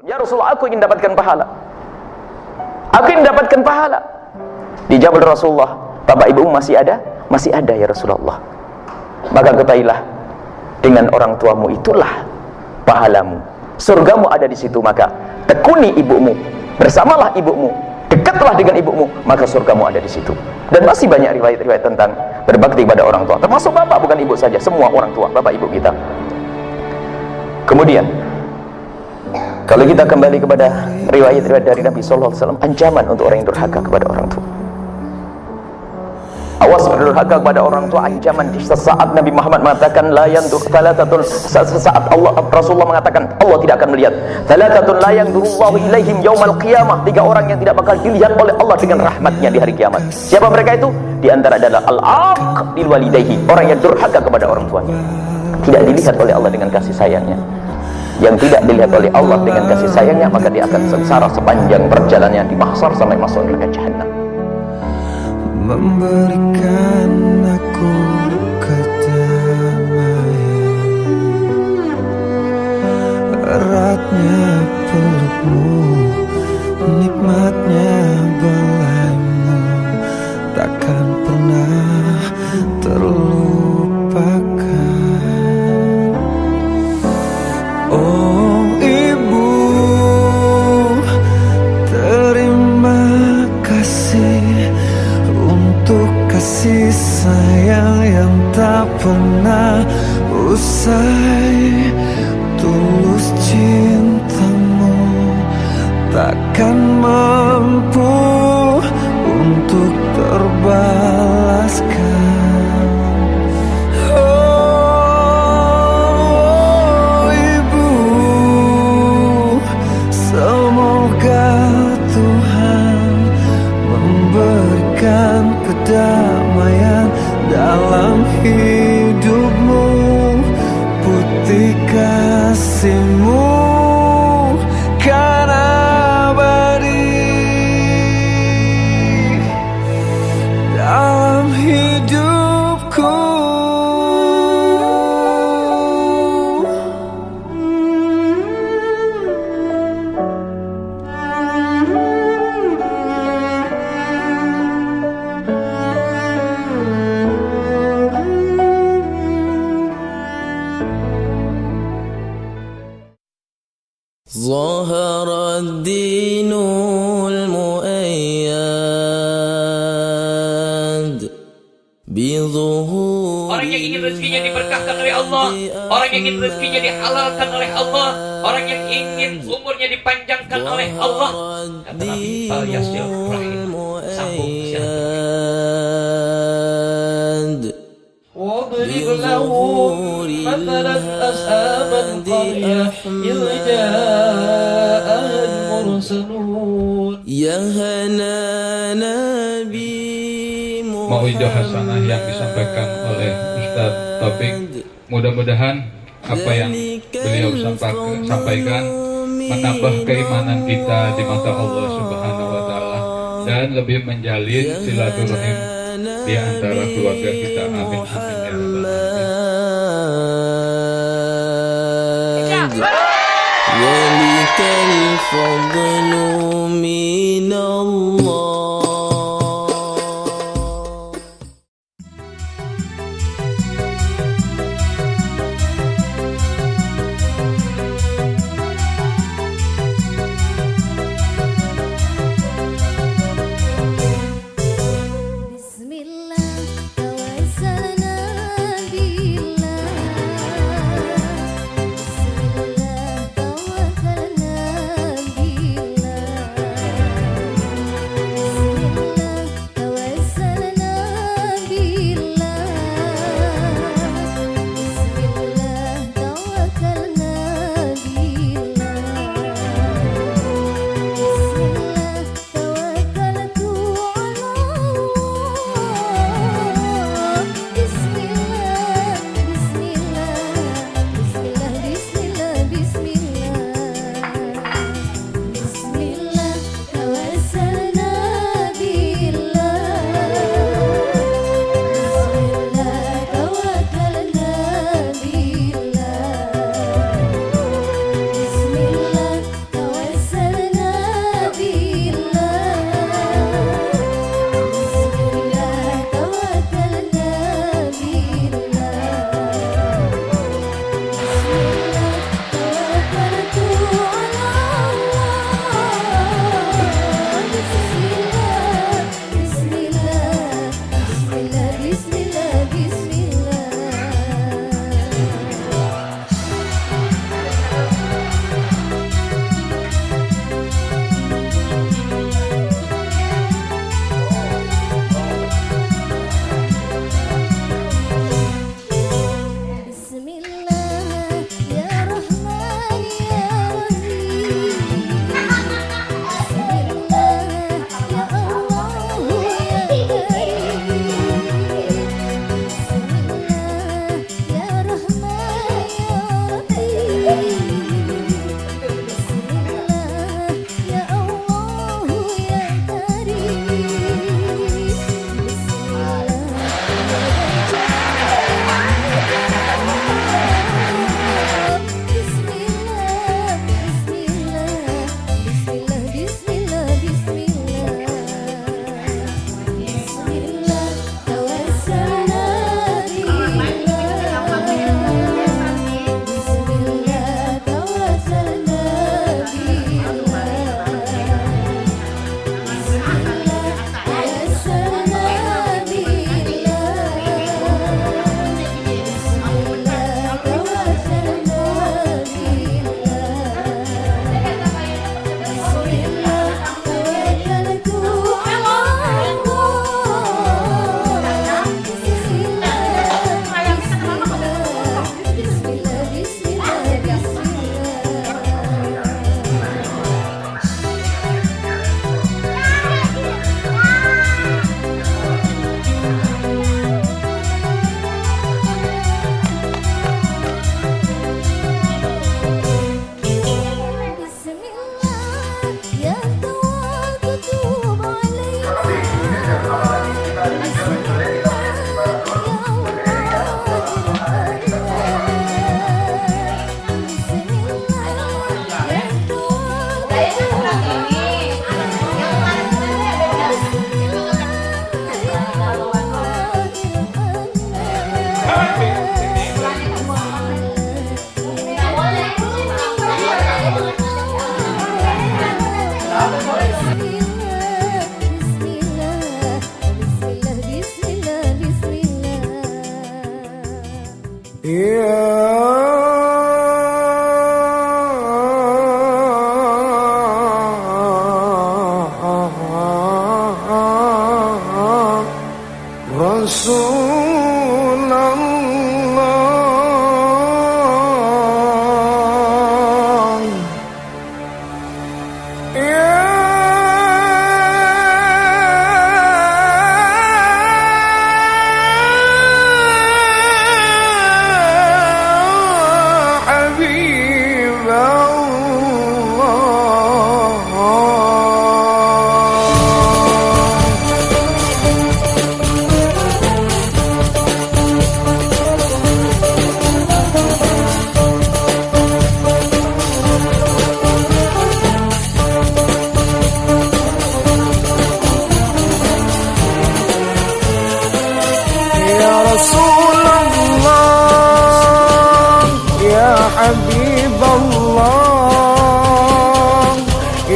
Ya Rasulullah, aku ingin dapatkan pahala. Aku ingin dapatkan pahala. Dijawab Rasulullah, bapak ibumu masih ada? Masih ada ya Rasulullah. Maka ketahuilah, dengan orang tuamu itulah pahalamu. Surgamu ada di situ. Maka tekuni ibumu, bersamalah ibumu, dekatlah dengan ibumu, maka surgamu ada di situ. Dan masih banyak riwayat-riwayat tentang berbakti pada orang tua, termasuk bapak, bukan ibu saja, semua orang tua, bapak ibu kita. Kemudian kalau kita kembali kepada riwayat-riwayat dari Nabi Sallallahu Alaihi Wasallam, ancaman untuk orang yang durhaka kepada orang tua. Awas berdurhaka kepada orang tua, ancaman. Di sesaat Nabi Muhammad mengatakan la yandur thalathatun, sesaat Rasulullah mengatakan Allah tidak akan melihat. Thalathatun la yandurullahu ilaihim yaumal qiyamah, 3 orang yang tidak bakal dilihat oleh Allah dengan rahmatnya di hari kiamat. Siapa mereka itu? Di antara adalah al-aq lil walidayhi, orang yang durhaka kepada orang tuanya, tidak dilihat oleh Allah dengan kasih sayangnya. Yang tidak dilihat oleh Allah dengan kasih sayangnya, maka dia akan sengsara sepanjang perjalanannya di mahsyar sampai masuk neraka jahanam. Memberikan aku kedamaian, eratnya pelukmu, nikmatnya belaimu, takkan pernah terlupakan. Oh ibu, terima kasih untuk kasih sayang yang tak pernah usai. Tulus cintamu takkan mampu untuk terbalaskan. Oh ibu, semoga Tuhan memberikan kedamaian dalam hidupmu, putih kasihmu kan abadi dalam hidupku. ظهر الدين المؤيد بظهور. Orang yang ingin rezekinya diberkahkan oleh Allah, orang yang ingin rezekinya dihalalkan oleh Allah, orang yang ingin umurnya dipanjangkan oleh Allah, kata Nabi, falyasil rahim, sambung silaturahmi. واضرب لهم مثلا أصحاب القرية إذ جاءها المرسلون يا هنا نبي Mau'idah hasanah yang disampaikan oleh Ustaz Taufik, mudah-mudahan apa yang beliau sampaikan menambah keimanan kita di mata Allah Subhanahu wa Ta'ala dan lebih menjalin silaturahim di antara keluarga kita. Amin, amin ya rabbal alamin. Bismillah, tawakkalna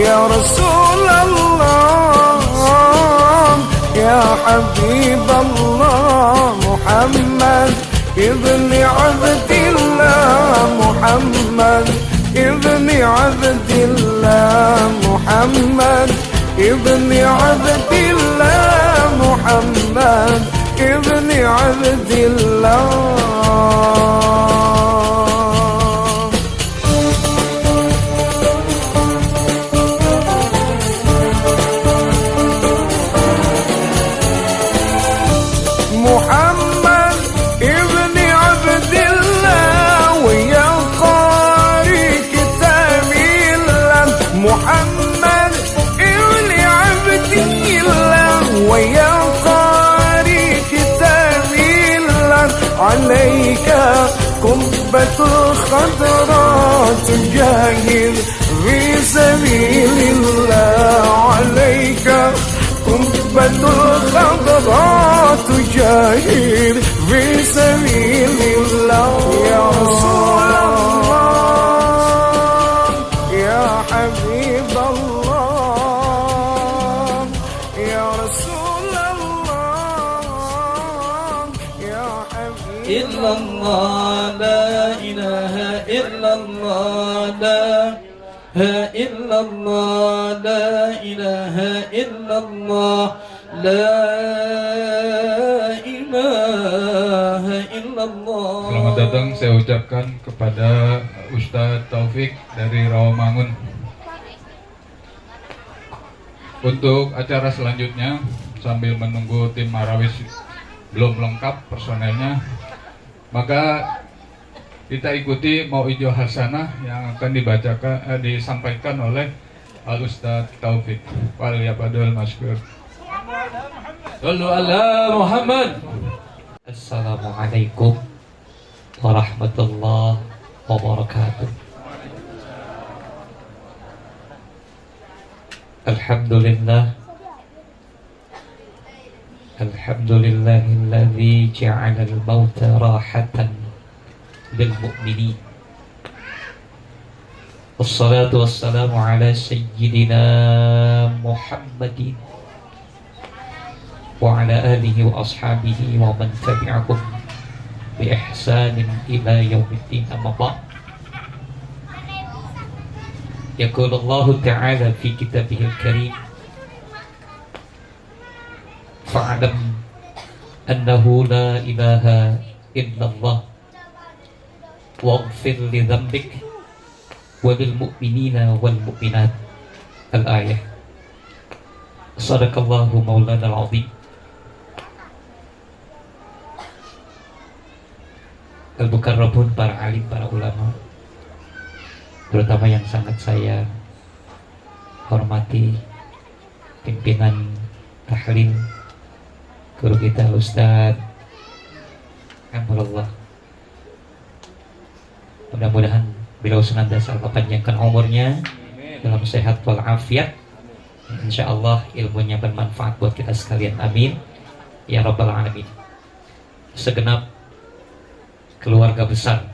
يا رسول الله يا حبيب الله محمد ابن عبد الله محمد ابن عبد الله محمد ابن عبد الله محمد ابن عبد الله محمد ابن عبد الله ويا قارئ كتاب الله محمد ابن عبد الله ويا قارئ كتاب الله عليك قبة الخضراء تجاهد في سبيل الله عليك قبة الخضراء تجاهد في سبيل الله يا رسول الله يا حبيب الله يا رسول الله يا حبيب إلا الله لا إله إلا الله لا إلا الله لا إله إلا الله لا إله إلا الله. Selamat datang saya ucapkan kepada Ustadz Taufik dari Rawamangun. Untuk acara selanjutnya, sambil menunggu tim Marawis belum lengkap personelnya, maka kita ikuti Mau'idoh Hasanah yang akan disampaikan oleh Al Ustadz Taufik. Waliyafadul masykur. Sallu ala Muhammad. Assalamualaikum warahmatullahi wabarakatuh. Alhamdulillah. Alhamdulillahilladzi ja'ala al-mauta rahatan lil mu'minin. Wassalatu wassalamu ala sayyidina Muhammadin wa ala alihi wa ashabihi wa man tabi'ahum bi ihsanin ila yaumiddin. Amma ba'd. Yaqulu Allah ta'ala fi kitabihil karim fa'alam annahu la ilaha illallah waghfir li dhanbik wa lil mu'minina wal mu'minat. Al-ayah. Sadaqallahu maulana al-azim. Al-Bukarrabun, para alim, para ulama, terutama yang sangat saya hormati, pimpinan tahlil guru kita Ustadz Amarullah. Mudah-mudahan beliau senantiasa Allah panjangkan umurnya dalam sehat walafiat. Insya Allah ilmunya bermanfaat buat kita sekalian. Amin ya rabbal alamin. Segenap keluarga besar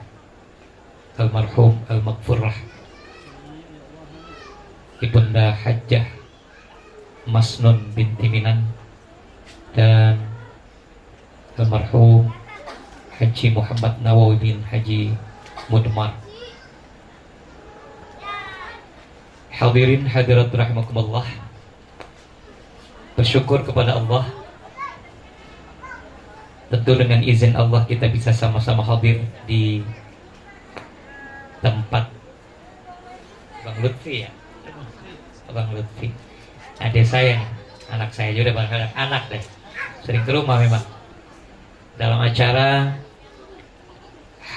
almarhum al-maghfurah Ibunda Hajjah Masnun binti Minan dan almarhum Haji Muhammad Nawawi bin Haji Mudmar. Hadirin hadirat rahimakumullah, bersyukur kepada Allah. Tentu dengan izin Allah kita bisa sama-sama hadir di tempat Bang Lutfi ya. Bang Lutfi, adik saya, anak saya juga anak deh, sering ke rumah memang. Dalam acara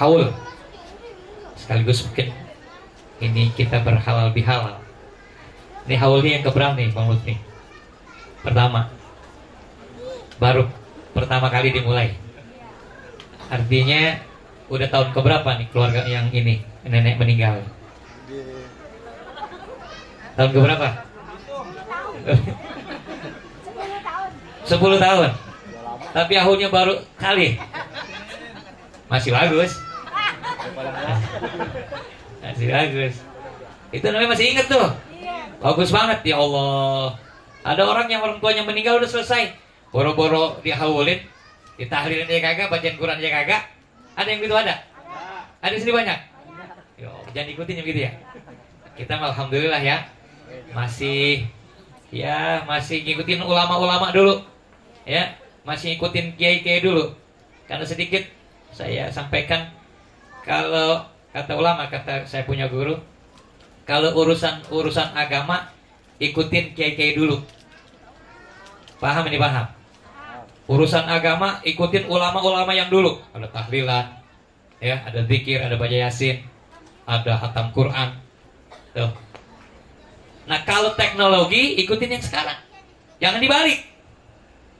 haul, sekaligus mungkin ini kita berhalal bihalal. Ini haulnya yang keberapa nih Bang Lutfi? Pertama, baru pertama kali dimulai. Artinya udah tahun keberapa nih keluarga yang ini nenek meninggal? Tahun keberapa? 10 tahun. Tapi tahunnya baru kali. Masih bagus. Masih bagus. Itu namanya masih inget tuh. Bagus banget ya Allah. Ada orang yang orang tuanya meninggal udah selesai, boro-boro dihaulin, ditahlilin aja kagak, bacaan Quran aja kagak. Ada yang gitu ada? Ada di sini banyak. Yo, jangan ikutin yang gitu ya. Kita alhamdulillah ya masih ngikutin ulama-ulama dulu, ya masih ngikutin kiai-kiai dulu. Karena sedikit saya sampaikan, kalau kata ulama, kata saya punya guru, kalau urusan agama ikutin kiai-kiai dulu. Paham ini, paham? Urusan agama ikutin ulama-ulama yang dulu. Ada tahlilan, ya, ada zikir, ada baca yasin, ada khatam Quran. Tuh. Nah, kalau teknologi ikutin yang sekarang. Jangan dibalik.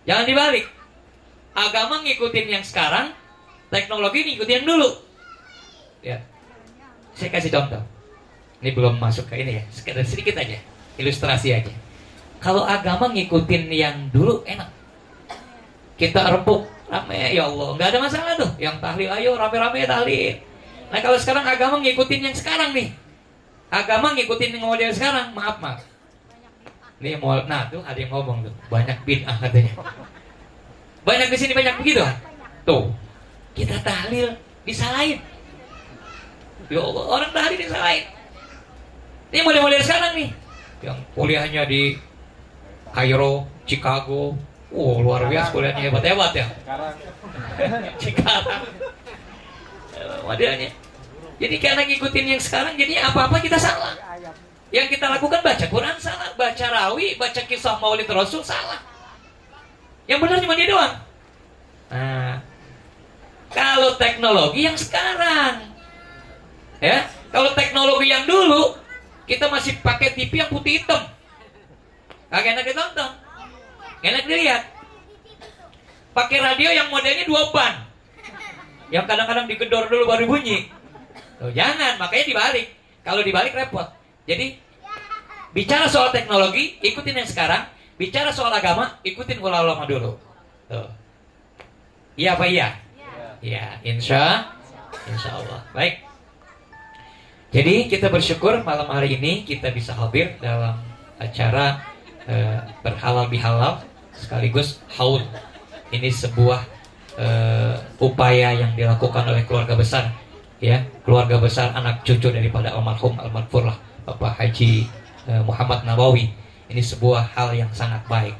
Jangan dibalik. Agama ngikutin yang sekarang, teknologi ngikutin yang dulu. Ya. Saya kasih contoh. Ini belum masuk ke ini ya, sekedar sedikit aja, ilustrasi aja. Kalau agama ngikutin yang dulu enak, kita rempuk rame, ya Allah, nggak ada masalah tuh. Yang tahlil, ayo rame-rame tahlil. Nah kalau sekarang agama ngikutin yang sekarang nih, agama ngikutin yang model sekarang, maaf. Nih mau, nah tuh ada yang ngomong tuh, banyak bid'ah katanya. Banyak di sini banyak begitu. Tuh, kita tahlil disalahin. Ya Allah, orang tahlil disalahin. Ini model-model sekarang nih, yang kuliahnya di Kairo, Chicago, luar biasa kuliahnya, hebat-hebat ya. Cikarang, modelnya. Jadi karena ngikutin yang sekarang, jadi apa-apa kita salah. Yang kita lakukan baca Quran salah, baca rawi, baca kisah Maulid Rasul salah. Yang benar cuma dia doang. Nah, kalau teknologi yang sekarang, ya, kalau teknologi yang dulu, kita masih pakai TV yang putih hitam, kagak enak ditonton, enak dilihat. Pakai radio yang modelnya 2 ban, yang kadang-kadang digedor dulu baru bunyi. Tuh, jangan, makanya dibalik. Kalau dibalik repot. Jadi bicara soal teknologi, ikutin yang sekarang. Bicara soal agama, ikutin ulama dulu. Tuh. Iya apa iya? Iya, insya Allah. Baik. Jadi kita bersyukur malam hari ini kita bisa hadir dalam acara berhalal bihalal sekaligus haul. Ini sebuah upaya yang dilakukan oleh keluarga besar, ya, keluarga besar anak cucu daripada almarhum almarfur lah Bapak Haji Muhammad Nawawi. Ini sebuah hal yang sangat baik.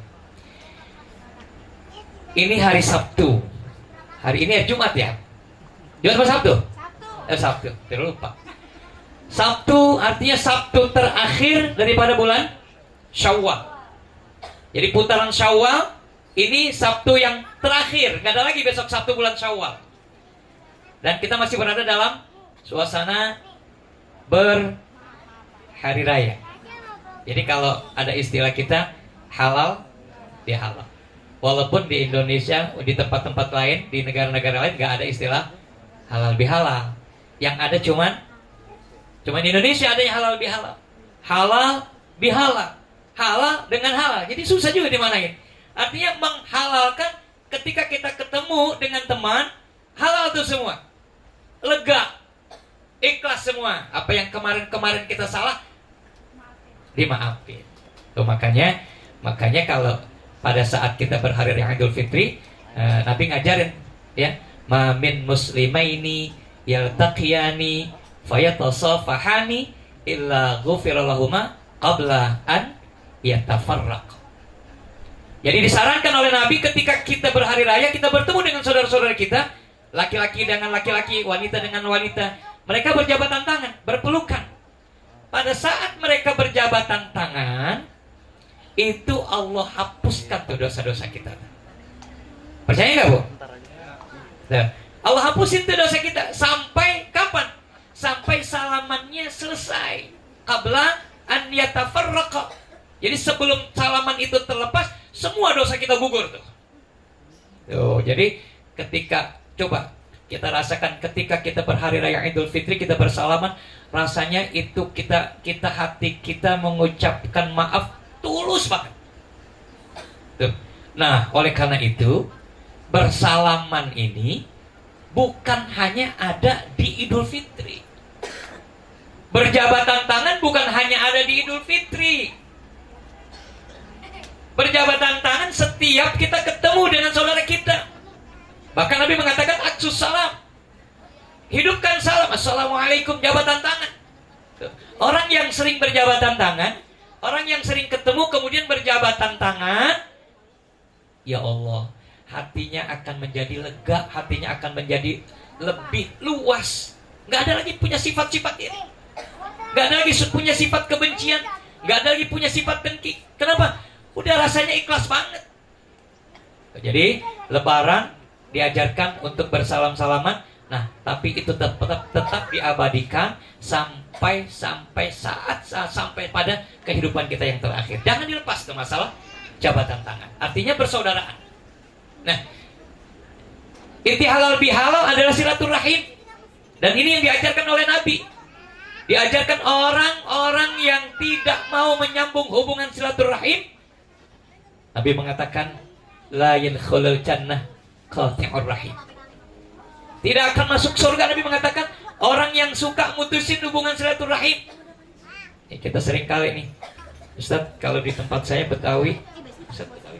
Ini hari Sabtu. Hari ini hari Jumat ya? Jumat apa Sabtu? Sabtu. Terlupa. Sabtu artinya Sabtu terakhir daripada bulan Syawal. Jadi putaran Syawal ini Sabtu yang terakhir. Gak ada lagi besok Sabtu bulan Syawal. Dan kita masih berada dalam suasana berhari raya. Jadi kalau ada istilah kita halal, ya halal. Walaupun di Indonesia, di tempat-tempat lain, di negara-negara lain gak ada istilah halal bihalal. Yang ada cuman di Indonesia adanya halal bihalal. Halal bihalal. Halal dengan halal. Jadi susah juga dimanain. Artinya menghalalkan ketika kita ketemu dengan teman, halal itu semua. Lega. Ikhlas semua. Apa yang kemarin-kemarin kita salah, dimaafin. Tuh, makanya kalau pada saat kita berhari raya Idul Fitri, Nabi ngajarin, ya, ma min muslimaini yaltaqiyani fayatasafahani illa ghufira lahuma qabla an yatafarraq. Jadi disarankan oleh Nabi ketika kita berhari raya, kita bertemu dengan saudara-saudara kita, laki-laki dengan laki-laki, wanita dengan wanita, mereka berjabatan tangan, berpelukan. Pada saat mereka berjabatan tangan, itu Allah hapuskan tuh dosa-dosa kita. Percaya nggak, Bu? Nah, Allah hapusin tuh dosa kita. Sampai kapan? Sampai salamannya selesai. Qabla an yatafarraqa. Jadi sebelum salaman itu terlepas, semua dosa kita gugur tuh. Tuh, jadi ketika coba kita rasakan ketika kita berhari raya Idul Fitri, kita bersalaman, rasanya itu kita hati kita mengucapkan maaf tulus banget. Tuh. Nah, oleh karena itu bersalaman ini bukan hanya ada di Idul Fitri. Berjabatan tangan bukan hanya ada di Idul Fitri. Berjabatan tangan setiap kita ketemu dengan saudara kita. Bahkan Nabi mengatakan aksus salam. Hidupkan salam. Assalamualaikum, jabatan tangan. Orang yang sering berjabatan tangan, orang yang sering ketemu kemudian berjabatan tangan, ya Allah, hatinya akan menjadi lega, hatinya akan menjadi lebih luas. Gak ada lagi punya sifat-sifat ini. Gak ada lagi punya sifat kebencian. Gak ada lagi punya sifat dengki. Kenapa? Udah rasanya ikhlas banget. Jadi Lebaran diajarkan untuk bersalam-salaman. Nah, tapi itu tetap diabadikan sampai sampai pada kehidupan kita yang terakhir. Jangan dilepas ke masalah jabatan tangan. Artinya persaudaraan. Nah, inti halal bihalal adalah silaturahim. Dan ini yang diajarkan oleh Nabi. Diajarkan orang-orang yang tidak mau menyambung hubungan silaturahim. Nabi mengatakan la yadkhulul jannah qati'ur rahim. Tidak akan masuk surga. Nabi mengatakan orang yang suka mutusin hubungan silaturahim. Ya, kita sering kali nih, Ustaz, kalau di tempat saya Betawi, Ustaz Betawi,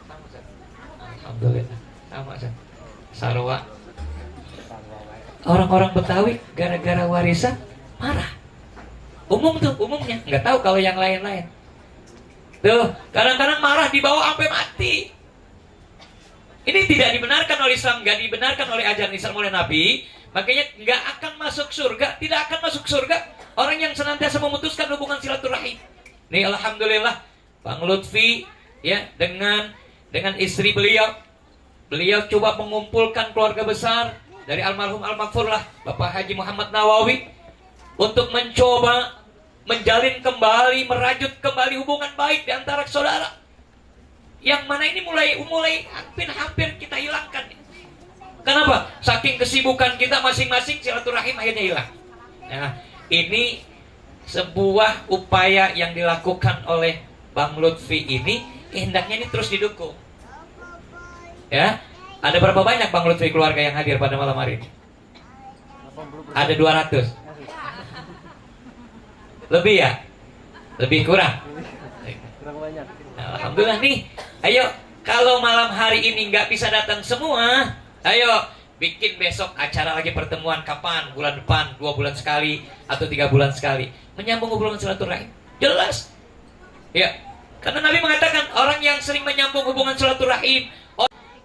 sama Ustaz. Alhamdulillah, sama Ustaz. Sarwa. Orang-orang Betawi gara-gara warisan marah. Umum tuh, umumnya. Nggak tahu kalau yang lain-lain. Tuh, kadang-kadang marah dibawa sampai mati. Ini tidak dibenarkan oleh Islam, nggak dibenarkan oleh ajaran Islam oleh Nabi. Makanya nggak akan masuk surga, tidak akan masuk surga orang yang senantiasa memutuskan hubungan silaturahim. Nih, alhamdulillah, Bang Lutfi ya dengan istri beliau coba mengumpulkan keluarga besar dari almarhum almarhum lah Bapak Haji Muhammad Nawawi untuk mencoba menjalin kembali, merajut kembali hubungan baik di antara saudara. Yang mana ini mulai hampir kita hilangkan. Kenapa? Saking kesibukan kita masing-masing, silaturahim akhirnya hilang. Nah, ini sebuah upaya yang dilakukan oleh Bang Lutfi ini, hendaknya ini terus didukung. Ya, ada berapa banyak Bang Lutfi keluarga yang hadir pada malam hari ini? Ada 200. Lebih ya? Lebih kurang? Alhamdulillah nih. Ayo, kalau malam hari ini nggak bisa datang semua, ayo bikin besok acara lagi pertemuan. Kapan? Bulan depan, 2 bulan sekali atau 3 bulan sekali. Menyambung hubungan silaturahim. Jelas. Ya, karena Nabi mengatakan orang yang sering menyambung hubungan silaturahim,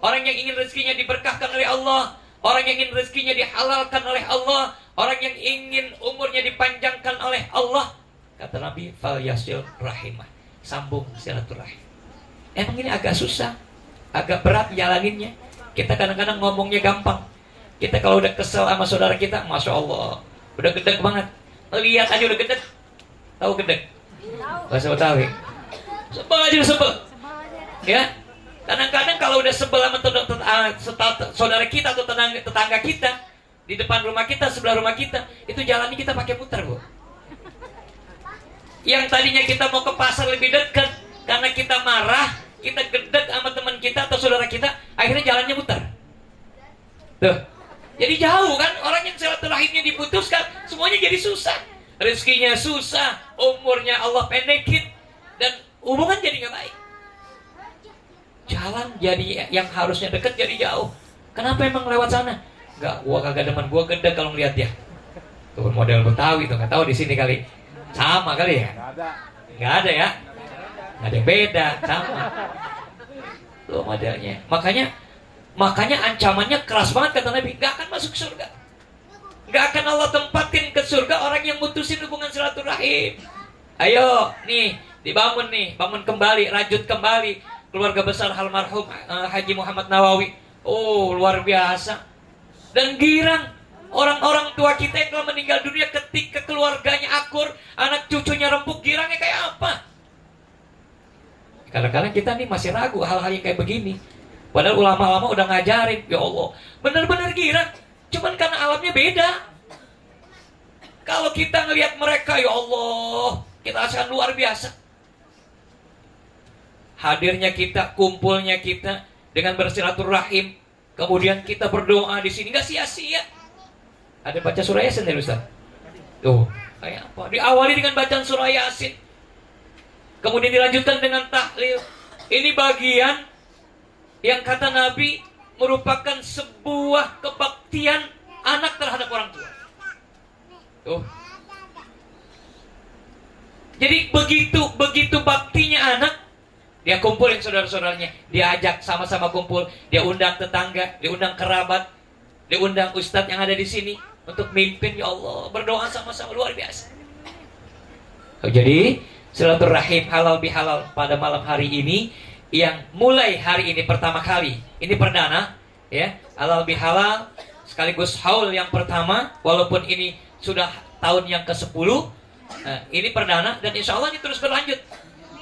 orang yang ingin rezekinya diberkahkan oleh Allah, orang yang ingin rezekinya dihalalkan oleh Allah, orang yang ingin umurnya dipanjangkan oleh Allah, kata Nabi, fal yasil rahimah, sambung silaturahim. Emang ini agak susah, agak berat jalaninnya. Kita kadang-kadang ngomongnya gampang. Kita kalau udah kesel sama saudara kita, Masya Allah, udah gedek banget. Lihat aja udah gedek. Tahu gedek? Bahasa Betawi. Sebel aja udah sebel. Ya, kadang-kadang kalau udah sebel sama saudara kita atau tetangga kita, di depan rumah kita, sebelah rumah kita, itu jalannya kita pakai putar, Bu. Yang tadinya kita mau ke pasar lebih dekat, karena kita marah, kita gedek sama teman kita atau saudara kita, akhirnya jalannya muter. Tuh, jadi jauh kan, orang yang silaturahimnya diputuskan, semuanya jadi susah. Rezekinya susah, umurnya Allah pendekin, dan hubungan jadi nggak baik. Jalan jadi yang harusnya dekat jadi jauh. Kenapa emang lewat sana? Nggak, gua kagak demen, gua gedek kalau ngeliat dia. Tuh model Betawi tuh, nggak tahu di sini kali. Sama kali ya? Nggak ada ya? Nggak ada yang beda, sama. Tuh modelnya. Makanya ancamannya keras banget kata Nabi. Nggak akan masuk surga. Nggak akan Allah tempatin ke surga orang yang mutusin hubungan silaturahim. Ayo, nih, dibangun nih, bangun kembali, rajut kembali keluarga besar almarhum Haji Muhammad Nawawi. Oh, luar biasa. Dan girang orang-orang tua kita yang telah meninggal dunia ketika keluarganya akur, anak cucunya rempuk, girangnya kayak apa? Kadang-kadang kita nih masih ragu hal-hal yang kayak begini. Padahal ulama-ulama udah ngajarin, ya Allah, benar-benar girang. Cuman karena alamnya beda. Kalau kita ngelihat mereka, ya Allah, kita rasakan luar biasa. Hadirnya kita, kumpulnya kita dengan bersilaturahim, kemudian kita berdoa di sini nggak sia-sia. Ada baca surah Yasin ya Ustaz? Tuh, kayak apa? Diawali dengan bacaan surah Yasin. Kemudian dilanjutkan dengan tahlil. Ini bagian yang kata Nabi merupakan sebuah kebaktian anak terhadap orang tua. Tuh. Jadi begitu baktinya anak, dia kumpulin saudara-saudaranya, dia ajak sama-sama kumpul, dia undang tetangga, dia undang kerabat, dia undang ustadz yang ada di sini untuk mimpin. Ya Allah, berdoa sama-sama luar biasa. Jadi silaturahim halal bihalal pada malam hari ini, yang mulai hari ini pertama kali, ini perdana ya, halal bihalal sekaligus haul yang pertama, walaupun ini sudah tahun yang ke-10, ini perdana dan insya Allah ini terus berlanjut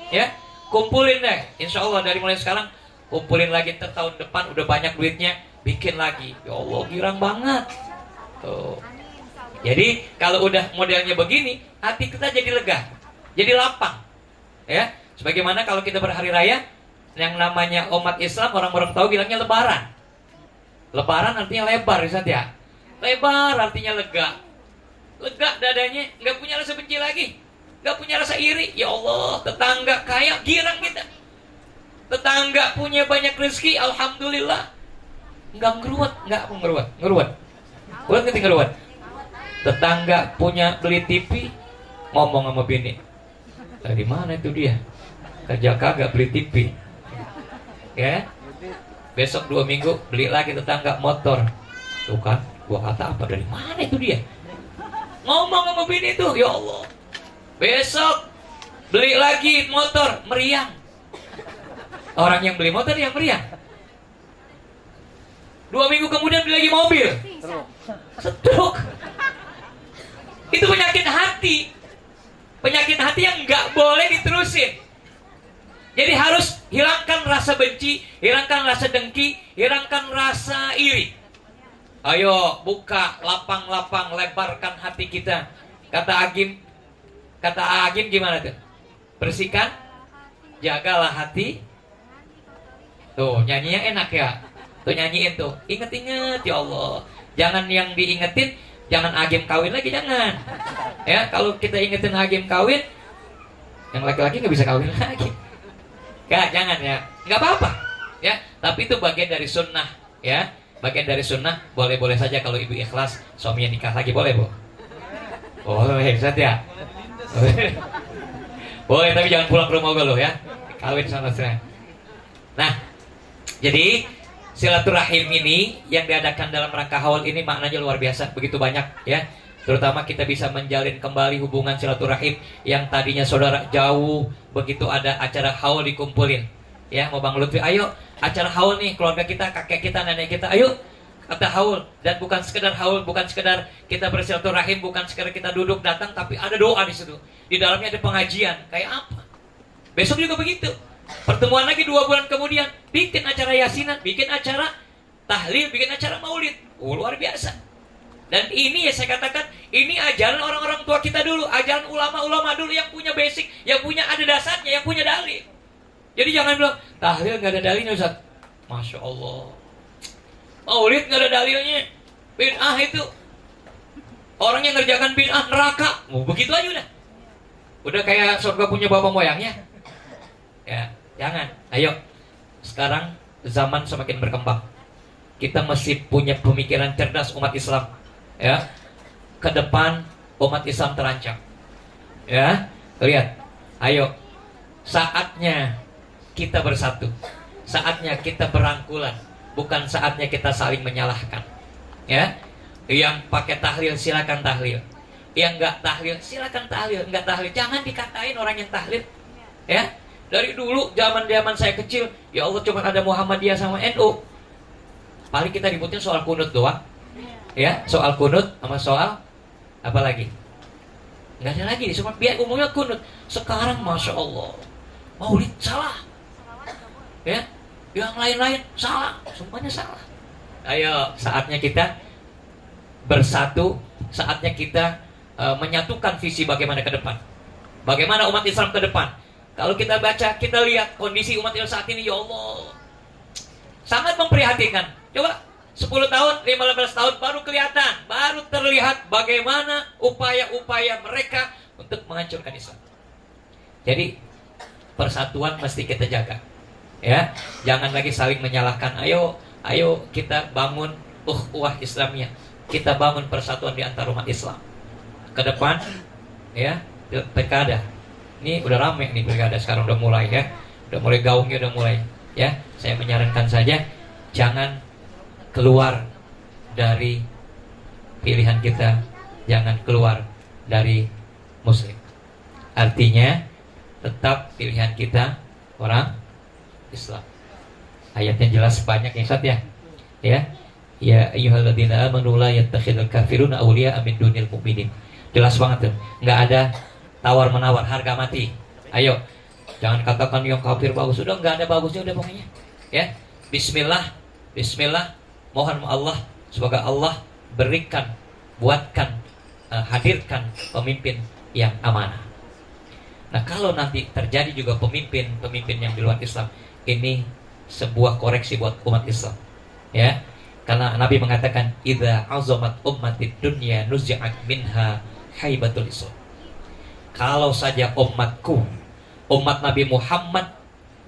ya. Kumpulin deh, insya Allah dari mulai sekarang kumpulin lagi, tahun depan udah banyak duitnya, bikin lagi. Ya Allah, girang banget tuh. Jadi kalau udah modelnya begini, hati kita jadi lega, jadi lapang ya. Sebagaimana kalau kita berhari raya, yang namanya umat Islam, orang-orang tahu bilangnya lebaran. Lebaran artinya lebar, Ustaz ya. Lebar artinya lega. Lega dadanya, nggak punya rasa benci lagi, nggak punya rasa iri. Ya Allah, tetangga kaya, girang kita. Tetangga punya banyak rezeki, alhamdulillah. Nggak ngeruwet. Ngeruwet ngerti ngeruwet. Tetangga punya beli TV, ngomong sama bini, dari mana itu dia? Kerja kagak beli TV. Ya, besok 2 minggu beli lagi tetangga motor. Tuh kan, gua kata apa, dari mana itu dia? Ngomong sama bini itu, ya Allah. Besok beli lagi motor, meriang. Orang yang beli motor yang meriang. 2 minggu kemudian beli lagi mobil, stroke. Itu penyakit hati. Penyakit hati yang nggak boleh diterusin. Jadi harus hilangkan rasa benci, hilangkan rasa dengki, hilangkan rasa iri. Ayo buka lapang-lapang, lebarkan hati kita. Kata Agim gimana tuh? Bersihkan, jagalah hati. Tuh nyanyinya enak ya. Tuh nyanyiin tuh. Ingat-ingat ya Allah. Jangan yang diingetin, jangan Agim kawin lagi, jangan. Ya, kalau kita ingetin Agim kawin, yang laki-laki nggak bisa kawin lagi. Gak, jangan ya. Nggak apa-apa. Ya, tapi itu bagian dari sunnah ya. Bagian dari sunnah, boleh-boleh saja kalau ibu ikhlas suaminya nikah lagi, boleh bu? Boleh, Ustaz ya? Boleh, tapi jangan pulang ke rumah gue loh ya. Kawin sama saya. Nah, jadi silaturahim ini yang diadakan dalam rangka haul ini maknanya luar biasa, begitu banyak ya. Terutama kita bisa menjalin kembali hubungan silaturahim yang tadinya saudara jauh, begitu ada acara haul dikumpulin. Ya, mau Bang Lutfi, ayo acara haul nih, keluarga kita, kakek kita, nenek kita, ayo kata haul. Dan bukan sekedar haul, bukan sekedar kita bersilaturahim, bukan sekedar kita duduk datang, tapi ada doa di situ. Di dalamnya ada pengajian, kayak apa? Besok juga begitu. Pertemuan lagi 2 bulan kemudian, bikin acara yasinan, bikin acara tahlil, bikin acara maulid. Luar biasa. Dan ini ya saya katakan, ini ajaran orang-orang tua kita dulu, ajaran ulama-ulama dulu yang punya basic, yang punya ada dasarnya, yang punya dalil. Jadi jangan bilang, tahlil gak ada dalilnya Ustaz. Masya Allah. Maulid gak ada dalilnya. Bid'ah itu. Orang yang ngerjakan bid'ah neraka. Begitu aja udah. Udah kayak surga punya bapak moyangnya. Ya, jangan. Ayo. Sekarang zaman semakin berkembang. Kita mesti punya pemikiran cerdas umat Islam. Ya. Ke depan umat Islam terancam. Ya. Lihat. Ayo. Saatnya kita bersatu. Saatnya kita berangkulan. Bukan saatnya kita saling menyalahkan. Ya. Yang pakai tahlil silakan tahlil. Yang enggak tahlil silakan tahlil. Enggak tahlil jangan dikatain orang yang tahlil. Ya. Dari dulu zaman saya kecil, ya Allah cuma ada Muhammadiyah sama NU. Paling kita ributin soal kunut doang. Ya, soal kunut sama soal apa lagi? Enggak ada lagi, cuma biar umumnya kunut. Sekarang Masya Allah, maulid salah. Ya, yang lain-lain salah, semuanya salah. Ayo, saatnya kita bersatu, saatnya kita menyatukan visi bagaimana ke depan. Bagaimana umat Islam ke depan. Kalau kita baca, kita lihat kondisi umat Islam saat ini, ya Allah, sangat memprihatinkan. Coba 10 tahun, 15 tahun baru kelihatan, baru terlihat bagaimana upaya-upaya mereka untuk menghancurkan Islam. Jadi persatuan mesti kita jaga. Ya, jangan lagi saling menyalahkan. Ayo kita bangun ukhuwah Islamiyah. Kita bangun persatuan di antara umat Islam. Ke depan ya, pilkada. Ini udah rame nih pilkada sekarang, udah mulai ya. Udah mulai gaungnya, udah mulai ya. Saya menyarankan saja jangan keluar dari pilihan kita, jangan keluar dari Muslim. Artinya tetap pilihan kita orang Islam. Ayatnya jelas banyak ya Ustaz ya. Ya ayyuhalladzina amanu la yattakhidul kafiruna awliya min dunil mu'minin. Jelas banget tuh. Enggak ada tawar menawar, harga mati. Ayo, jangan katakan yang kafir bagus. Udah enggak ada bagusnya udah pokoknya. Ya. Bismillah. Mohon Allah semoga Allah hadirkan pemimpin yang amanah. Nah, kalau nanti terjadi juga pemimpin yang di luar Islam, ini sebuah koreksi buat umat Islam. Ya. Karena Nabi mengatakan idza azamat ummatid dunya nuzi'at minha haibatul Islam. Kalau saja umat Nabi Muhammad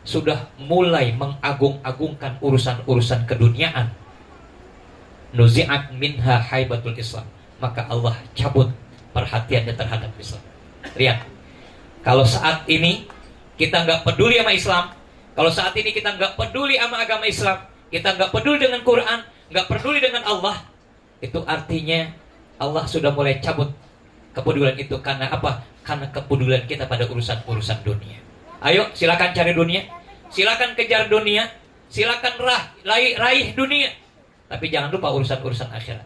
sudah mulai mengagung-agungkan urusan-urusan keduniaan, nuzi'at minha haibatul Islam, maka Allah cabut perhatiannya terhadap Islam. Lihat, kalau saat ini kita nggak peduli sama Islam, kalau saat ini kita nggak peduli sama agama Islam, kita nggak peduli dengan Quran, nggak peduli dengan Allah, itu artinya Allah sudah mulai cabut kepedulian itu. Karena apa? Karena kepedulian kita pada urusan-urusan dunia. Ayo, silakan cari dunia, silakan kejar dunia, silakan raih dunia, tapi jangan lupa urusan-urusan akhirat.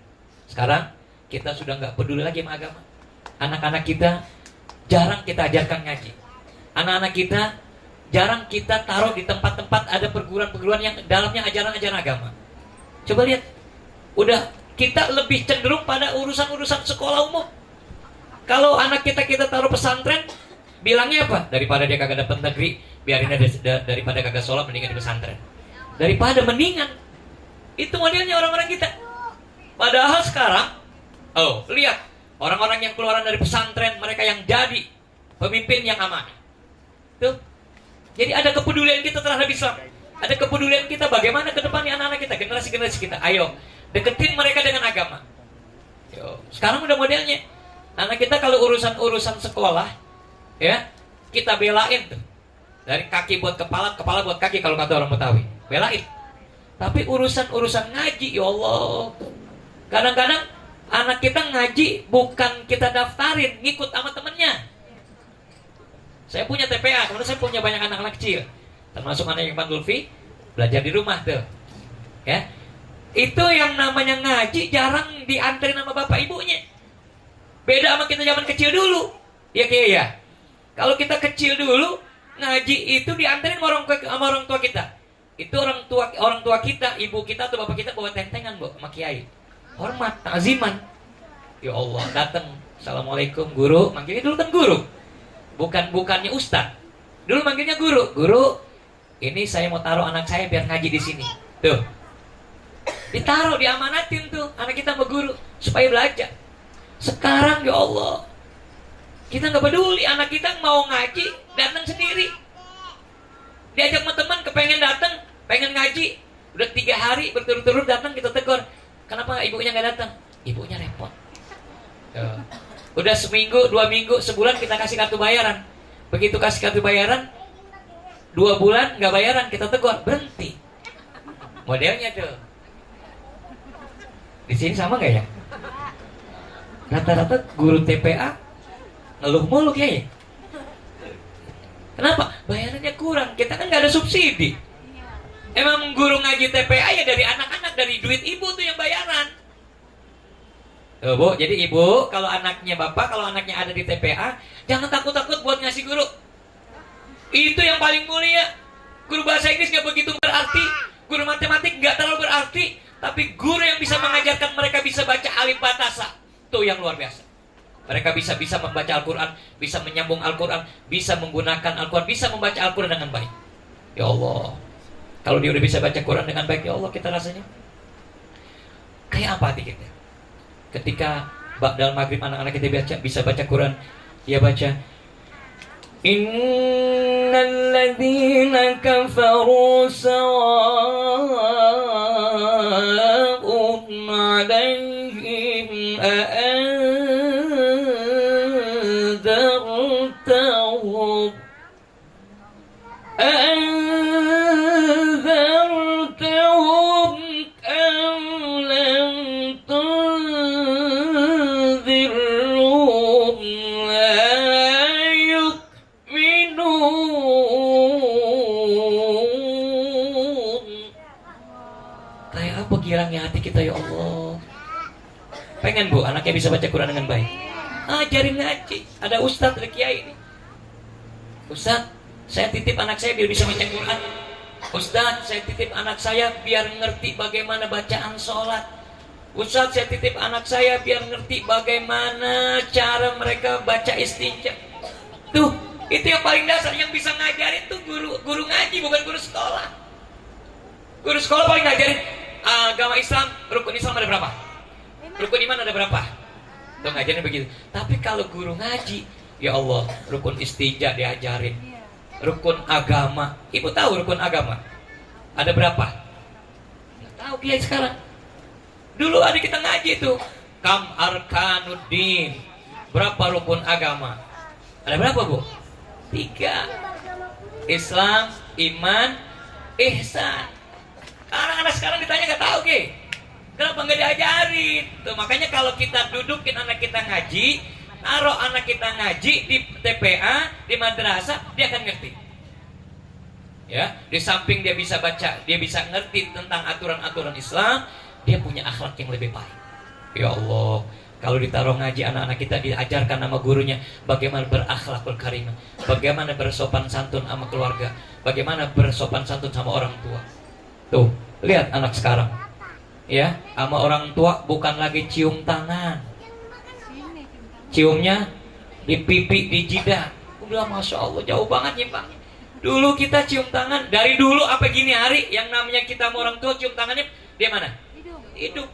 Sekarang kita sudah nggak peduli lagi sama agama. Anak-anak kita jarang kita ajarkan ngaji. Anak-anak kita jarang kita taruh di tempat-tempat ada perguruan-perguruan yang dalamnya ajaran-ajaran agama. Coba lihat, udah kita lebih cenderung pada urusan-urusan sekolah umum. Kalau anak kita taruh pesantren, bilangnya apa? Daripada dia kagak dapat negeri, biarin aja, daripada kagak sholat mendingan di pesantren. Daripada mendingan. Itu modelnya orang-orang kita. Padahal sekarang, lihat, orang-orang yang keluaran dari pesantren, mereka yang jadi pemimpin yang amanah. Tuh. Jadi ada kepedulian kita terhadap Islam. Ada kepedulian kita bagaimana ke depannya anak-anak kita, generasi-generasi kita. Ayo, deketin mereka dengan agama. Sekarang udah modelnya. Anak kita kalau urusan-urusan sekolah, ya, kita belain tuh. Dari kaki buat kepala, kepala buat kaki kalau kata orang Betawi. Belain. Tapi urusan-urusan ngaji, ya Allah. Kadang-kadang anak kita ngaji bukan kita daftarin, ngikut sama temennya. Saya punya TPA, karena saya punya banyak anak-anak kecil, termasuk anak yang Lutfi, belajar di rumah tuh. Ya. Itu yang namanya ngaji jarang dianterin sama bapak ibunya. Beda sama kita zaman kecil dulu. Ya kayak ya. Kalau kita kecil dulu, ngaji itu dianterin sama orang tua kita. Itu orang tua kita, ibu kita atau bapak kita bawa tentengan, Bu, sama kiai. Hormat, takziman. Ya Allah, datang. Assalamualaikum, guru. Manggilnya dulu kan guru. Bukannya ustaz. Dulu manggilnya guru. Guru, ini saya mau taruh anak saya biar ngaji di sini. Tuh. Ditaruh, diamanatin tuh anak kita sama guru supaya belajar. Sekarang ya Allah, kita nggak peduli, anak kita mau ngaji datang sendiri. Diajak sama teman, kepengen datang, pengen ngaji, udah 3 hari berturut-turut datang, kita tegur. Kenapa ibunya nggak datang? Ibunya repot. Udah seminggu, 2 minggu, sebulan kita kasih kartu bayaran. Begitu kasih kartu bayaran, 2 bulan nggak bayaran, kita tegur, berhenti. Modelnya tuh. Di sini sama nggak ya? Rata-rata guru TPA ngeluh mulu kayaknya. Kenapa? Bayarannya kurang. Kita kan nggak ada subsidi. Emang guru ngaji TPA ya dari anak-anak, dari duit ibu tuh yang bayaran. Bu, jadi ibu kalau anaknya bapak, kalau anaknya ada di TPA, jangan takut-takut buat ngasih guru. Itu yang paling mulia. Guru bahasa Inggris nggak begitu berarti, guru matematik nggak terlalu berarti, tapi guru yang bisa mengajarkan mereka bisa baca alif ba ta sa, itu yang luar biasa. Mereka bisa membaca Al-Quran, bisa menyambung Al-Quran, bisa menggunakan Al-Quran, bisa membaca Al-Quran dengan baik. Ya Allah, kalau dia udah bisa baca Quran dengan baik, ya Allah, kita rasanya Kayak apa hati kita? Ketika dalam maghrib anak-anak kita bisa baca Quran, dia baca Innal ladzina kafaru sawa'un 'alaihim a'anzartahum am lam tunzirhum la yu'minun. Kayak apa girangnya hati kita ya Allah. Pengen Bu anaknya bisa baca Quran dengan baik, ajarin ngaji. Ada ustadz, ada kiai ini. Ustadz, saya titip anak saya biar bisa baca Quran. Ustadz, saya titip anak saya biar ngerti bagaimana bacaan sholat. Ustadz, saya titip anak saya biar ngerti bagaimana cara mereka baca istinja. Tuh, itu yang paling dasar. Yang bisa ngajarin tuh guru ngaji, bukan guru sekolah. Guru sekolah paling ngajarin agama Islam, rukun Islam ada berapa? Rukun iman ada berapa? Tuh ngajarin begitu. Tapi kalau guru ngaji, ya Allah, rukun istinja diajarin. Rukun agama, ibu tahu rukun agama ada berapa? Nggak tahu kiai sekarang. Dulu ada kita ngaji tuh, kam arkanuddin, berapa rukun agama? Ada berapa Bu? 3. Islam, iman, ihsan. Anak-anak sekarang ditanya nggak tahu ke? Kenapa nggak diajarin? Tuh makanya kalau kita dudukin anak kita ngaji, naruh anak kita ngaji di TPA, di madrasah, dia akan ngerti. Ya, di samping dia bisa baca, dia bisa ngerti tentang aturan-aturan Islam, dia punya akhlak yang lebih baik. Ya Allah, kalau ditaruh ngaji anak-anak kita diajarkan sama gurunya bagaimana berakhlakul karimah, bagaimana bersopan santun sama keluarga, bagaimana bersopan santun sama orang tua. Tuh, lihat anak sekarang. Ya, sama orang tua bukan lagi cium tangan. Ciumnya di pipi, di jidat. Udah Masya Allah, jauh banget nyimpangnya. Dulu kita cium tangan, dari dulu apa gini hari, yang namanya kita sama orang tua cium tangannya, dia mana? Hidup.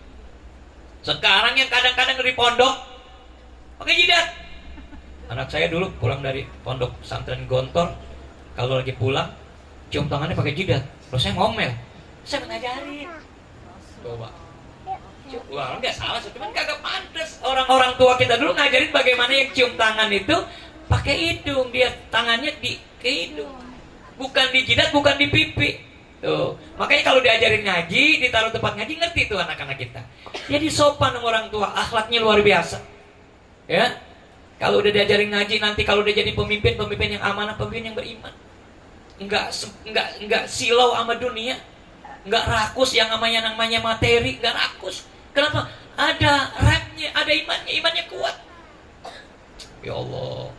Sekarang yang kadang-kadang dari pondok, pakai jidat. Anak saya dulu pulang dari pondok pesantren Gontor, kalau lagi pulang, cium tangannya pakai jidat. Terus saya ngomel, saya mengajarin. Coba. Wah, nggak salah, cuman kagak pantas. Orang-orang tua kita dulu ngajarin bagaimana yang cium tangan itu pakai hidung, dia tangannya ke hidung, bukan di jidat, bukan di pipi. Tuh, makanya kalau diajarin ngaji, ditaruh tempat ngaji, ngerti tuh anak-anak kita. Jadi sopan sama orang tua, akhlaknya luar biasa. Ya, kalau udah diajarin ngaji, nanti kalau udah jadi pemimpin yang amanah, pemimpin yang beriman, nggak silau sama dunia. Nggak rakus yang namanya materi, nggak rakus. Kenapa? Ada remnya, ada imannya kuat. Ya Allah.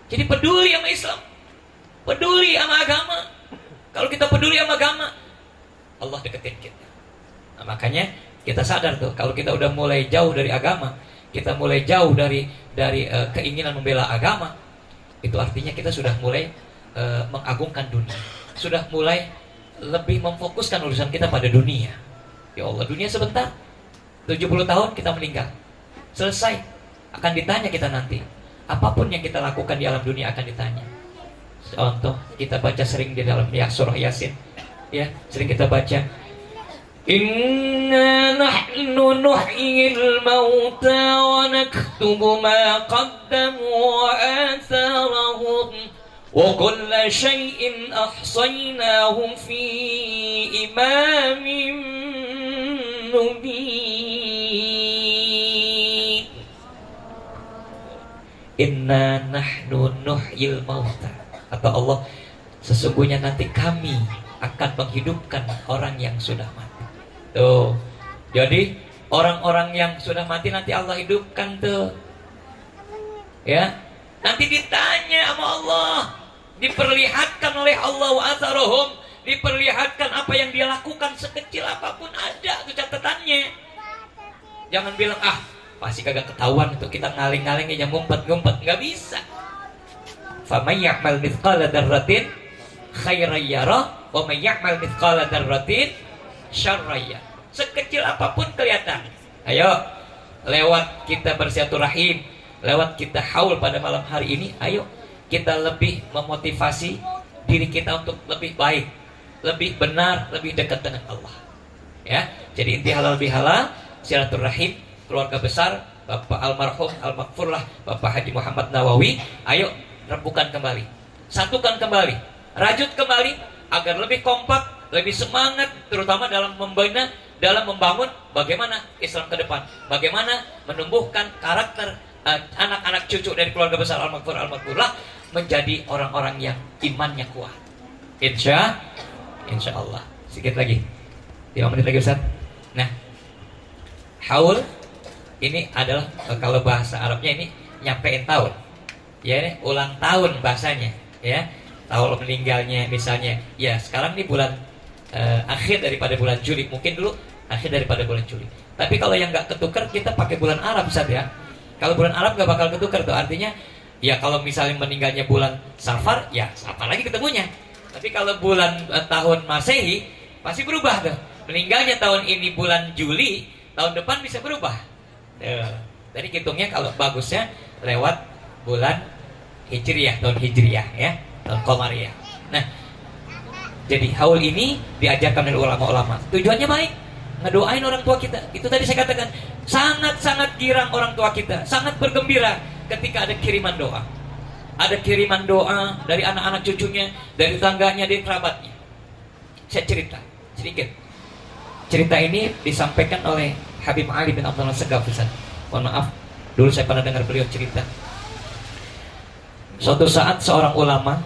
Jadi peduli sama Islam, peduli sama agama. Kalau kita peduli sama agama, Allah deketin kita. Nah, makanya kita sadar tuh, kalau kita udah mulai jauh dari agama, kita mulai jauh dari keinginan membela agama, itu artinya kita sudah mulai mengagungkan dunia, sudah mulai lebih memfokuskan urusan kita pada dunia. Ya Allah, dunia sebentar, 70 tahun kita meninggal, selesai, akan ditanya kita nanti. Apapun yang kita lakukan di alam dunia akan ditanya. Contoh, kita baca sering di dalam surah Yasin, ya, sering kita baca, Inna nahnu nuhyil mauta wa naktubu ma qaddamu wa atharahum wa kulla shay'in ahsaynahu fi imamin mubin. Inna nahnu nuhyil mauta, kata Allah, sesungguhnya nanti kami akan menghidupkan orang yang sudah mati. Tuh, jadi orang-orang yang sudah mati nanti Allah hidupkan tuh. Ya, nanti ditanya sama Allah, diperlihatkan oleh Allah wa atharuhum, diperlihatkan apa yang dia lakukan sekecil apapun, ada tuh catatannya. Jangan bilang pasti kagak ketahuan itu, kita ngaling-ngaling aja, ngumpet-ngumpet, nggak bisa. Faman ya'mal mithqala dzarratin khairan yarah wa man ya'mal mithqala dzarratin syarran yarah. sekecil apapun kelihatan. Ayo, lewat kita bersilaturahim, lewat kita haul pada malam hari ini, ayo kita lebih memotivasi diri kita untuk lebih baik, lebih benar, lebih dekat dengan Allah. Ya, jadi inti halal bihalal, silaturahim, keluarga besar, Bapak almarhum almaghfurlah Bapak Haji Muhammad Nawawi, ayo rembukan kembali, satukan kembali, rajut kembali agar lebih kompak, lebih semangat, terutama dalam membina, dalam membangun bagaimana Islam ke depan, bagaimana menumbuhkan karakter anak-anak cucu dari keluarga besar almaghfurlah menjadi orang-orang yang imannya kuat. Insya Allah. Sedikit lagi, 5 menit lagi Ustaz. Nah, haul ini adalah kalau bahasa Arabnya ini nyampein tahun, ya, ini ulang tahun bahasanya, ya. Tahun meninggalnya misalnya, ya sekarang ini bulan akhir daripada bulan Juli, mungkin dulu akhir daripada bulan Juli. Tapi kalau yang nggak ketukar kita pakai bulan Arab Ustaz ya. Kalau bulan Arab nggak bakal ketukar tuh, artinya ya kalau misalnya meninggalnya bulan Safar, ya apa lagi ketemunya. Tapi kalau bulan tahun Masehi pasti berubah tuh. Meninggalnya tahun ini bulan Juli, tahun depan bisa berubah. Jadi hitungnya kalau bagusnya lewat bulan Hijriyah, tahun Hijriyah ya, tahun Qamariyah. Nah, jadi haul ini diajarkan oleh ulama-ulama. Tujuannya baik, ngedoain orang tua kita. Itu tadi saya katakan, sangat-sangat girang orang tua kita, sangat bergembira ketika ada kiriman doa. Ada kiriman doa dari anak-anak cucunya, dari tangganya, dari kerabatnya. Saya cerita sedikit. Cerita ini disampaikan oleh Habib Ali bin Abdullah Segaf. Mohon maaf, dulu saya pernah dengar beliau cerita. Suatu saat seorang ulama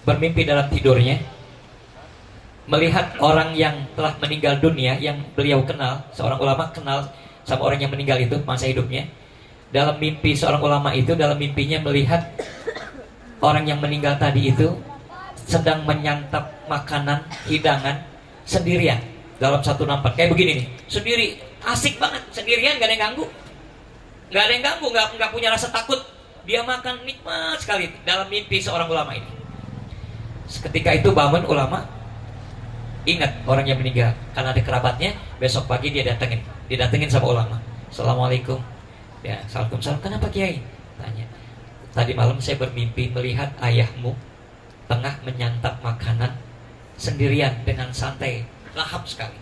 bermimpi dalam tidurnya, melihat orang yang telah meninggal dunia, yang beliau kenal. Seorang ulama kenal sama orang yang meninggal itu masa hidupnya. Dalam mimpi seorang ulama itu, dalam mimpinya melihat orang yang meninggal tadi itu sedang menyantap makanan, hidangan sendirian dalam satu nampak. Kayak begini nih, sendiri, asik banget, sendirian, gak ada yang ganggu, gak punya rasa takut. Dia makan nikmat sekali dalam mimpi seorang ulama ini. Ketika itu bangun ulama, ingat orang yang meninggal, karena ada kerabatnya. Besok pagi dia didatengin sama ulama. Assalamualaikum. Ya, Assalamualaikum. Kenapa Kiai? Tanya. Tadi malam saya bermimpi melihat ayahmu tengah menyantap makanan sendirian dengan santai, lahap sekali.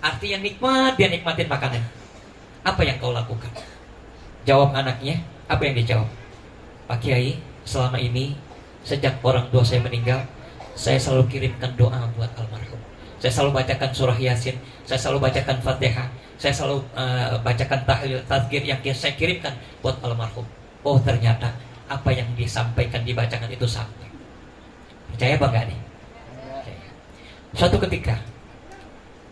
Artinya nikmat, dia nikmatin makanan. Apa yang kau lakukan? Jawab anaknya. Apa yang dijawab? Pak Kiai, selama ini sejak orang tua saya meninggal, saya selalu kirimkan doa buat almarhum. Saya selalu bacakan surah Yasin, saya selalu bacakan Fatihah, saya selalu bacakan tahlil tadzkir yang saya kirimkan buat almarhum. Oh, ternyata apa yang disampaikan, dibacakan itu sampai. Percaya apa enggak nih? Percaya. Suatu ketika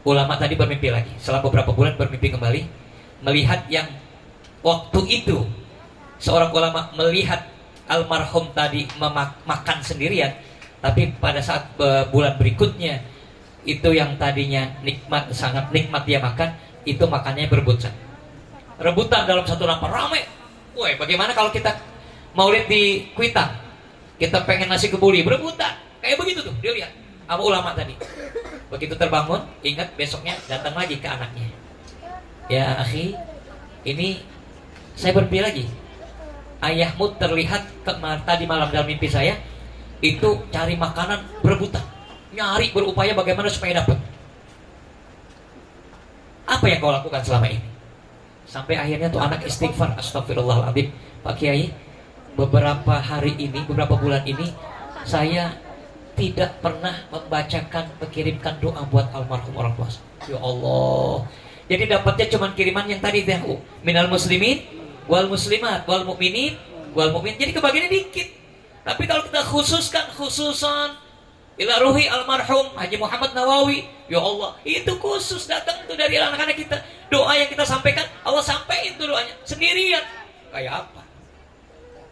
ulama tadi bermimpi lagi. Setelah beberapa bulan bermimpi kembali, melihat yang waktu itu seorang ulama melihat almarhum tadi makan sendirian, tapi pada saat bulan berikutnya itu yang tadinya nikmat, sangat nikmat dia makan, itu makannya berebutan. Rebutan dalam satu nampak ramai. Woi, bagaimana kalau kita maulid di Kuitang, kita pengen nasi kebuli, berebutan. Kayak begitu tuh, dia lihat sama ulama tadi. Begitu terbangun, ingat besoknya datang lagi ke anaknya. Ya akhi, ini saya bermimpi lagi. Ayahmu terlihat tadi malam dalam mimpi saya itu cari makanan berebutan, nyari, berupaya bagaimana supaya dapat. Apa yang kau lakukan selama ini? Sampai akhirnya tuh anak istighfar, astagfirullahaladzim, Pak Kiai, beberapa hari ini, beberapa bulan ini saya tidak pernah mengirimkan doa buat almarhum orang tua. Ya Allah. Jadi dapatnya cuma kiriman yang tadi tuh, minal muslimin wal muslimat wal mu'minin wal mu'min. Jadi kebagiannya dikit. Tapi kalau kita khususan ila ruhi almarhum Haji Muhammad Nawawi, ya Allah, itu khusus datang itu dari anak-anak kita. Doa yang kita sampaikan, Allah sampaikan itu doanya sendirian. Kayak apa?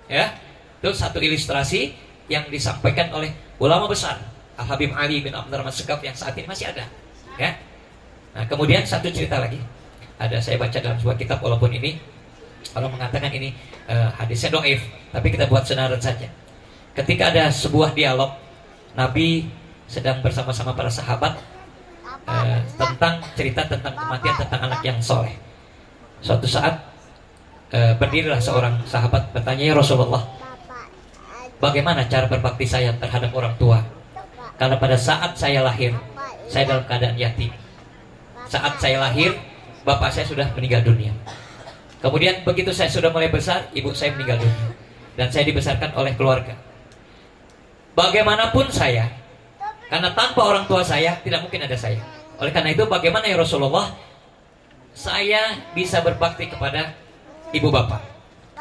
Ya, itu satu ilustrasi yang disampaikan oleh ulama besar Al-Habib Ali bin Abdurrahman Segaf yang saat ini masih ada. Ya. Nah, kemudian satu cerita lagi. Ada saya baca dalam sebuah kitab, walaupun ini orang mengatakan ini hadisnya dhaif, tapi kita buat senaran saja. Ketika ada sebuah dialog, Nabi sedang bersama-sama para sahabat tentang cerita tentang kematian tentang anak yang soleh. Suatu saat berdirilah seorang sahabat bertanya, ya Rasulullah, bagaimana cara berbakti saya terhadap orang tua? Karena pada saat saya lahir, saya dalam keadaan yatim. Saat saya lahir, bapak saya sudah meninggal dunia. Kemudian begitu saya sudah mulai besar, ibu saya meninggal dunia. Dan saya dibesarkan oleh keluarga. Bagaimanapun saya, karena tanpa orang tua saya, tidak mungkin ada saya. Oleh karena itu, bagaimana ya Rasulullah, saya bisa berbakti kepada ibu bapak?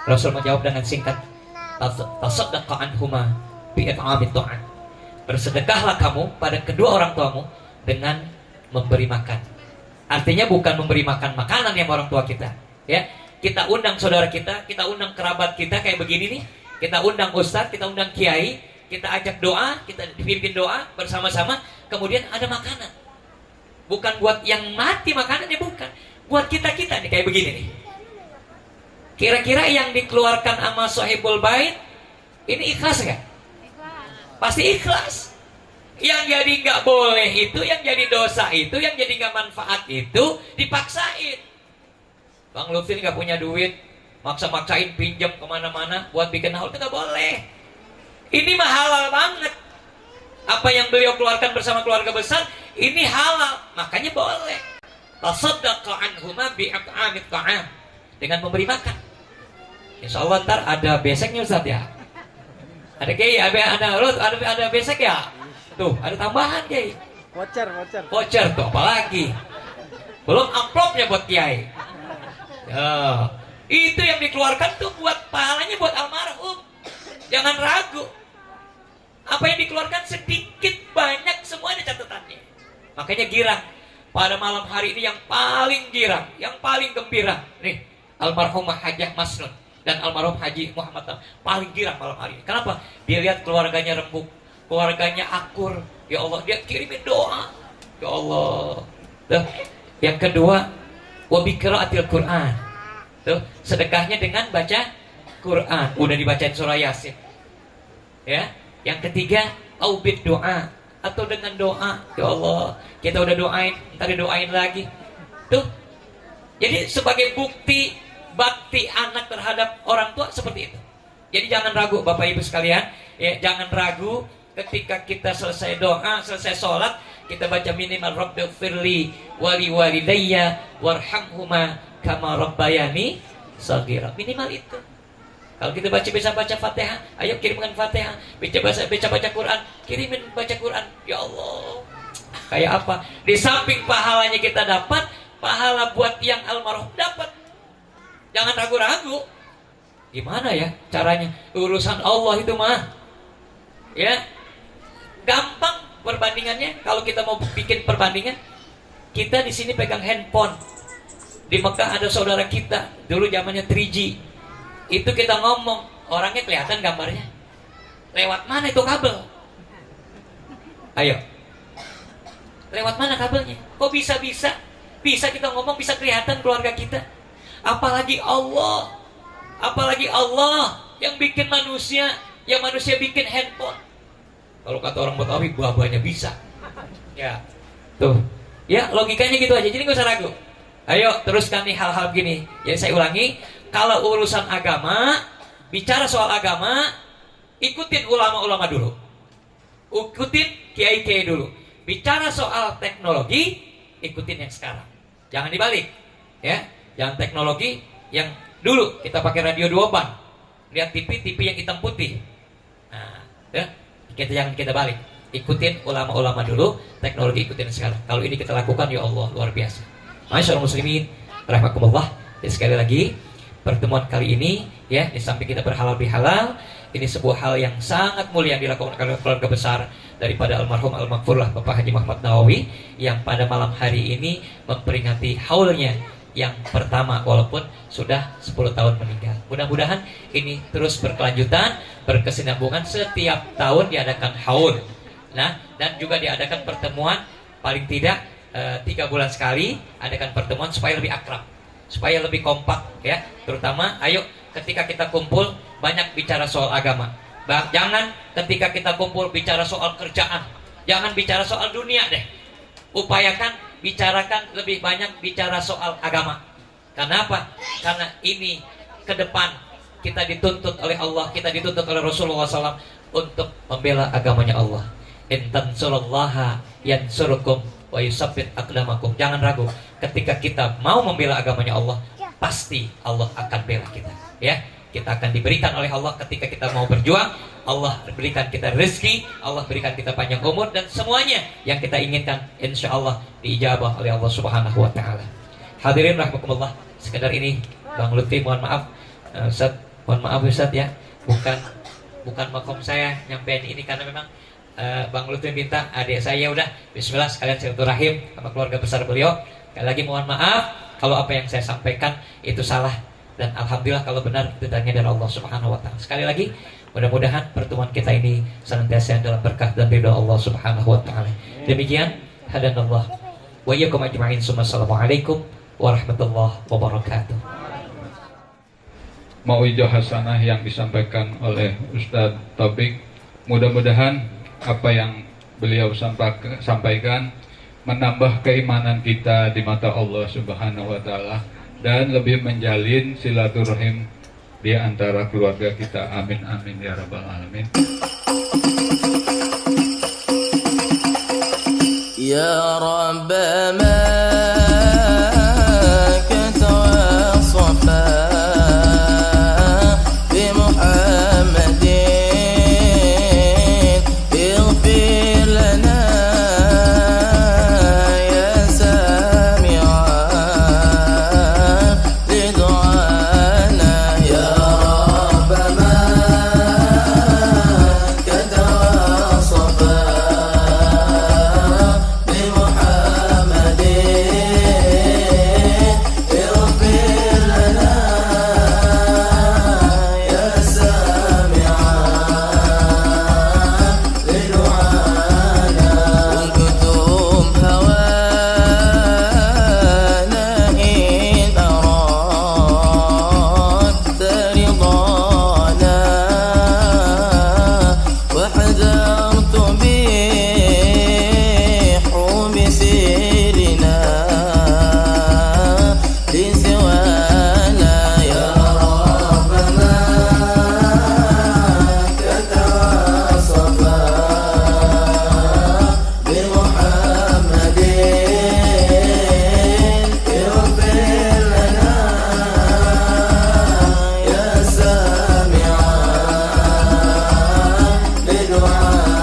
Rasul menjawab dengan singkat, tasaddaqa anhuma bi'it'amit ta'am. Bersedekahlah kamu pada kedua orang tuamu dengan memberi makan. Artinya bukan memberi makan makanan yang orang tua kita, ya. Kita undang saudara kita undang kerabat kita kayak begini nih. Kita undang ustadz, kita undang kiai, kita ajak doa, kita dipimpin doa bersama-sama, kemudian ada makanan. Bukan buat yang mati makanannya, bukan. Buat kita-kita nih kayak begini nih. Kira-kira yang dikeluarkan sama sahibul bait ini ikhlas nggak? Pasti ikhlas. Yang jadi nggak boleh itu, yang jadi dosa itu, yang jadi nggak manfaat itu dipaksain. Bang Lutfi nggak punya duit, maksa-maksain pinjam kemana-mana buat bikin haul, itu nggak boleh. Ini mah halal banget. Apa yang beliau keluarkan bersama keluarga besar ini halal, makanya boleh. Tasaddaqa anhuma bi'at'amit ta'am, dengan memberi makan. Insya Allah ntar ada beseknya Ustaz ya. Ada kiai, ada besek ya. Tuh, ada tambahan kiai. Voucher tuh, apalagi. Belum amplopnya buat kiai. Ya, itu yang dikeluarkan tuh buat pahalanya buat almarhum. Jangan ragu. Apa yang dikeluarkan sedikit banyak semua ada catatannya. Makanya girang. Pada malam hari ini yang paling girang, yang paling gembira nih, almarhumah Hajah Masnun dan almarhum Haji Muhammad paling girang malam hari ini. Kenapa? Dia lihat keluarganya rembuk, keluarganya akur. Ya Allah, dia kirimin doa. Ya Allah. Tuh. Yang kedua, wa biqiraatil Quran. Tuh, sedekahnya dengan baca Quran. Udah dibacain surah Yasin. Ya. Yang ketiga, au bid doa, atau dengan doa. Ya Allah, kita udah doain, ntar doain lagi. Tuh. Jadi sebagai bukti bakti anak terhadap orang tua seperti itu. Jadi jangan ragu Bapak Ibu sekalian, ya, jangan ragu ketika kita selesai doa, selesai sholat, kita baca minimal Rabbighfirli wali walidayya warhamhuma kama rabbayani shaghira. Minimal itu. Kalau kita bisa baca Fatihah, ayo kirimkan Fatihah. Baca Quran, kirimin baca Quran. Ya Allah. Kayak apa? Di samping pahalanya kita dapat, pahala buat yang almarhum dapat. Jangan ragu-ragu. Gimana ya caranya? Urusan Allah itu mah. Ya. Gampang perbandingannya. Kalau kita mau bikin perbandingan, kita di sini pegang handphone. Di Mekah ada saudara kita, dulu zamannya 3G. Itu kita ngomong, orangnya kelihatan gambarnya. Lewat mana itu kabel? Ayo. Lewat mana kabelnya? Kok bisa-bisa? Bisa kita ngomong, bisa kelihatan keluarga kita. Apalagi Allah. Apalagi Allah yang bikin manusia, yang manusia bikin handphone. Kalau kata orang Betawi, buah-buahnya bisa. Ya, tuh. Ya, logikanya gitu aja. Jadi nggak usah ragu. Ayo, teruskan nih hal-hal gini. Jadi saya ulangi, kalau urusan agama, bicara soal agama, ikutin ulama-ulama dulu. Ikutin kiai-kiai dulu. Bicara soal teknologi, ikutin yang sekarang. Jangan dibalik. Ya, jangan teknologi yang dulu kita pakai radio 2 ban. Lihat TV yang hitam putih. Nah, ya. Jangan kita balik. Ikutin ulama-ulama dulu, teknologi ikutin sekarang. Kalau ini kita lakukan, ya Allah, luar biasa. Masyaallah muslimin rahimakumullah. Jadi sekali lagi, pertemuan kali ini ya, di samping kita berhalal bihalal, ini sebuah hal yang sangat mulia yang dilakukan oleh keluarga besar daripada almarhum al-maghfurlah Bapak Haji Muhammad Nawawi yang pada malam hari ini memperingati haulnya yang pertama walaupun sudah 10 tahun meninggal. Mudah-mudahan ini terus berkelanjutan, berkesinambungan, setiap tahun diadakan haul. Nah, dan juga diadakan pertemuan paling tidak 3 bulan sekali, adakan pertemuan supaya lebih akrab, supaya lebih kompak ya. Terutama ayo ketika kita kumpul banyak bicara soal agama. Jangan ketika kita kumpul bicara soal kerjaan. Jangan bicara soal dunia deh. upayakan bicarakan lebih banyak bicara soal agama. Kenapa? Karena ini ke depan kita dituntut oleh Allah, kita dituntut oleh Rasulullah SAW untuk membela agamanya Allah. In tansurullaha yansurukum wa yusabbit aqdamakum. Jangan ragu, ketika kita mau membela agamanya Allah, pasti Allah akan bela kita. Ya, kita akan diberikan oleh Allah ketika kita mau berjuang. Allah berikan kita rezeki, Allah berikan kita panjang umur, dan semuanya yang kita inginkan insya Allah diijabah oleh Allah Subhanahu wa taala. Hadirin rahimakumullah, sekedar ini Bang Lutfi mohon maaf, Ustaz, mohon maaf Ustaz ya, bukan makom saya nyampein ini, karena memang Bang Lutfi minta adik saya. Udah, bismillah sekalian silaturahim sama keluarga besar beliau. Sekali lagi mohon maaf kalau apa yang saya sampaikan itu salah, dan alhamdulillah kalau benar itu dari Allah Subhanahu wa taala. Sekali lagi mudah-mudahan pertemuan kita ini senantiasa dalam berkah dan ridha Allah Subhanahu wa taala. Demikian, hadanallah wa iyyakum ajma'in. Assalamualaikum warahmatullahi wabarakatuh. Mauidhah hasanah yang disampaikan oleh Ustadz Taufik, mudah-mudahan apa yang beliau sampaikan menambah keimanan kita di mata Allah Subhanahu wa taala dan lebih menjalin silaturahim di antara keluarga kita. Amin amin ya rabbal alamin. Ya Rabbana katawasafa bi Muhammadin ighfir lana ya sami'an li du'ana ya Rabbana katawasafa doa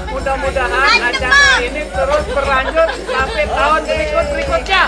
mudah-mudahan acara ini terus berlanjut sampai tahun berikutnya.